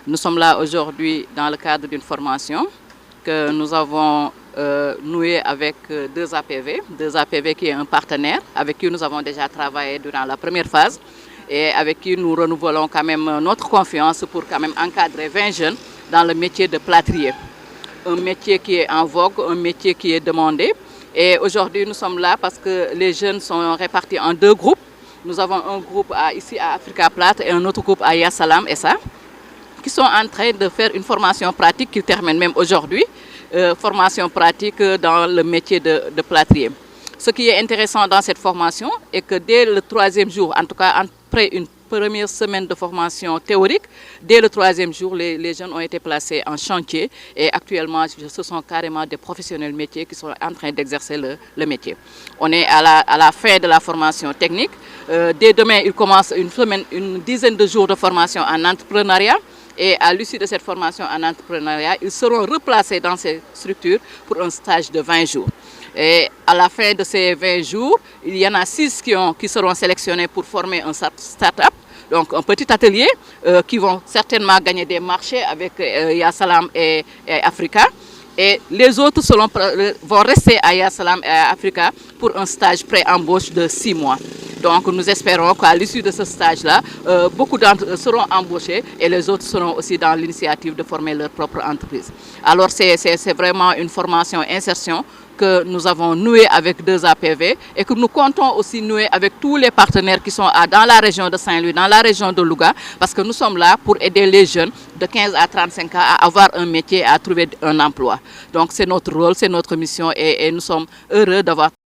Nous sommes là aujourd'hui dans le cadre d'une formation que nous avons nouée avec 2APV. 2APV qui est un partenaire avec qui nous avons déjà travaillé durant la première phase et avec qui nous renouvelons quand même notre confiance pour quand même encadrer 20 jeunes dans le métier de plâtrier. Un métier qui est en vogue, un métier qui est demandé. Et aujourd'hui, nous sommes là parce que les jeunes sont répartis en deux groupes. Nous avons un groupe ici à Africa Plâtre et un autre groupe à Yasalam SA, qui sont en train de faire une formation pratique qui termine même aujourd'hui, formation pratique dans le métier de plâtrier. Ce qui est intéressant dans cette formation est que dès le 3e jour, en tout cas après une première semaine de formation théorique, dès le 3e jour, les jeunes ont été placés en chantier et actuellement, ce sont carrément des professionnels métiers qui sont en train d'exercer le métier. On est à la fin de la formation technique. Dès demain, ils commencent une dizaine de jours de formation en entrepreneuriat. Et à l'issue de cette formation en entrepreneuriat, ils seront replacés dans ces structures pour un stage de 20 jours. Et à la fin de ces 20 jours, il y en a 6 qui seront sélectionnés pour former un start-up, donc un petit atelier, qui vont certainement gagner des marchés avec Yasalam et Africa. Et les autres vont rester à Yasalam et à Africa pour un stage pré-embauche de 6 mois. Donc nous espérons qu'à l'issue de ce stage-là, beaucoup d'entre eux seront embauchés et les autres seront aussi dans l'initiative de former leur propre entreprise. Alors c'est vraiment une formation insertion que nous avons nouée avec 2APV et que nous comptons aussi nouer avec tous les partenaires qui sont dans la région de Saint-Louis, dans la région de Louga, parce que nous sommes là pour aider les jeunes de 15 à 35 ans à avoir un métier, à trouver un emploi. Donc c'est notre rôle, c'est notre mission et nous sommes heureux d'avoir